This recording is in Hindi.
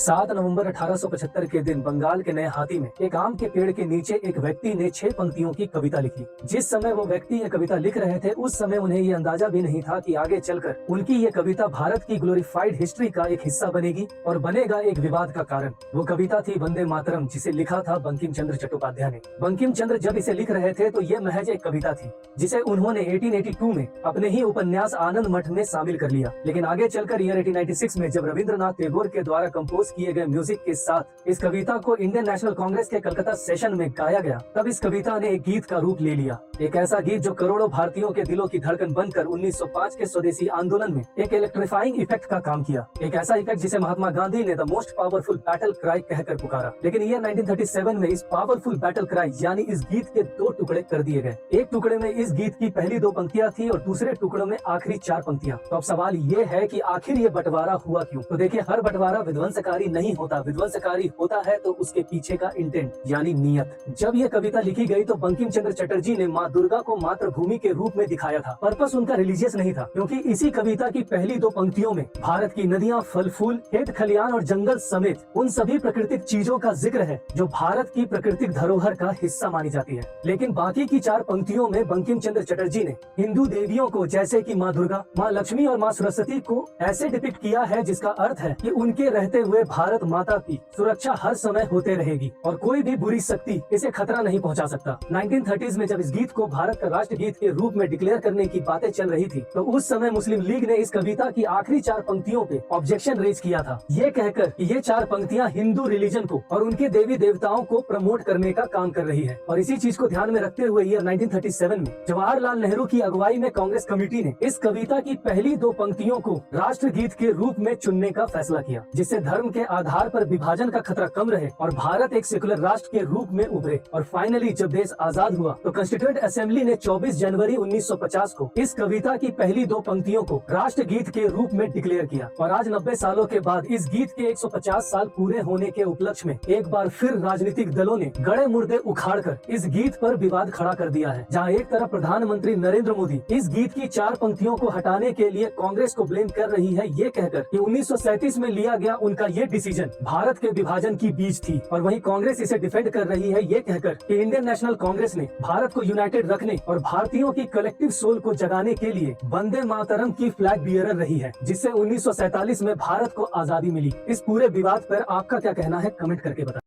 7 नवंबर 1875 के दिन बंगाल के नए हाथी में एक आम के पेड़ के नीचे एक व्यक्ति ने 6 पंक्तियों की कविता लिखी। जिस समय वो व्यक्ति ये कविता लिख रहे थे उस समय उन्हें ये अंदाजा भी नहीं था कि आगे चलकर उनकी ये कविता भारत की ग्लोरीफाइड हिस्ट्री का एक हिस्सा बनेगी और बनेगा एक विवाद का कारण। वो कविता थी वंदे मातरम, जिसे लिखा था बंकिम चंद्र चट्टोपाध्याय ने। बंकिम चंद्र जब इसे लिख रहे थे तो ये महज एक कविता थी जिसे उन्होंने 1882 में अपने ही उपन्यास आनंद मठ में शामिल कर लिया। लेकिन आगे चलकर ईयर 1896 में जब रविंद्रनाथ टैगोर के द्वारा कंपोज किए गए म्यूजिक के साथ इस कविता को इंडियन नेशनल कांग्रेस के कलकत्ता सेशन में गाया गया, तब इस कविता ने एक गीत का रूप ले लिया। एक ऐसा गीत जो करोड़ों भारतीयों के दिलों की धड़कन बनकर 1905 के स्वदेशी आंदोलन में एक इलेक्ट्रीफाइंग इफेक्ट का काम किया। एक ऐसा इफेक्ट जिसे महात्मा गांधी ने the most powerful battle cry कहकर पुकारा। लेकिन ईयर 1937 में इस पावरफुल बैटल क्राई यानी इस गीत के 2 टुकड़े कर दिए गए। एक टुकड़े में इस गीत की पहली 2 पंक्तियां थी और दूसरे टुकड़ों में आखिरी 4 पंक्तियां। तो अब सवाल ये है कि आखिर ये बंटवारा हुआ क्यों? तो देखिए, हर बंटवारा विध्वंसकारी नहीं होता। विध्वंसकारी होता है तो उसके पीछे का इंटेंट यानी नियत। जब ये कविता लिखी गई तो बंकिम चंद्र चटर्जी ने माँ दुर्गा को मातृभूमि के रूप में दिखाया था। पर्पस उनका रिलीजियस नहीं था, क्योंकि इसी कविता की पहली 2 पंक्तियों में भारत की नदियाँ, फल फूल, खेत खलियान और जंगल समेत उन सभी प्राकृतिक चीजों का जिक्र है जो भारत की प्राकृतिक धरोहर का हिस्सा मानी जाती है। लेकिन बाकी की 4 पंक्तियों में बंकिम चंद्र चटर्जी ने हिंदू देवियों को, जैसे कि माँ दुर्गा, माँ लक्ष्मी और माँ सरस्वती को ऐसे डिपिक्ट किया है जिसका अर्थ है कि उनके रहते हुए भारत माता की सुरक्षा हर समय होते रहेगी और कोई भी बुरी शक्ति इसे खतरा नहीं पहुंचा सकता। 1930s में जब इस गीत को भारत का राष्ट्र गीत के रूप में डिक्लेयर करने की बातें चल रही थी तो उस समय मुस्लिम लीग ने इस कविता की आखिरी 4 पंक्तियों पे ऑब्जेक्शन रेज किया था, ये कहकर कि ये 4 पंक्तियां हिंदू रिलीजन को और उनके देवी देवताओं को प्रमोट करने का काम कर रही है। और इसी चीज को ध्यान में रखते हुए ईयर 1937 में जवाहरलाल नेहरू की अगुवाई में कांग्रेस कमेटी ने इस कविता की पहली 2 पंक्तियों को राष्ट्र गीत के रूप में चुनने का फैसला किया, जिससे धर्म के आधार पर विभाजन का खतरा कम रहे और भारत एक सेकुलर राष्ट्र के रूप में उभरे। और फाइनली जब देश आजाद हुआ तो कॉन्स्टिट्यूएंट असेंबली ने 24 जनवरी 1950 को इस कविता की पहली 2 पंक्तियों को राष्ट्र गीत के रूप में डिक्लेयर किया। और आज 90 सालों के बाद इस गीत के 150 साल पूरे होने के उपलक्ष्य में एक बार फिर राजनीतिक दलों ने गड़े मुर्दे उखाड़कर इस गीत पर विवाद खड़ा कर दिया है। जहां एक तरफ प्रधानमंत्री नरेंद्र मोदी इस गीत की 4 पंक्तियों को हटाने के लिए कांग्रेस को ब्लेम कर रही है, ये कहकर कि 1937 में लिया गया उनका ये डिसीजन भारत के विभाजन की बीज थी, और वहीं कांग्रेस इसे डिफेंड कर रही है ये कहकर कि इंडियन नेशनल कांग्रेस ने भारत को यूनाइटेड रखने और भारतीयों की कलेक्टिव सोल को जगाने के लिए वंदे मातरम की फ्लैग बियरर रही है, जिससे 1947 में भारत को आजादी मिली। इस पूरे विवाद पर आपका क्या कहना है, कमेंट करके बताएं।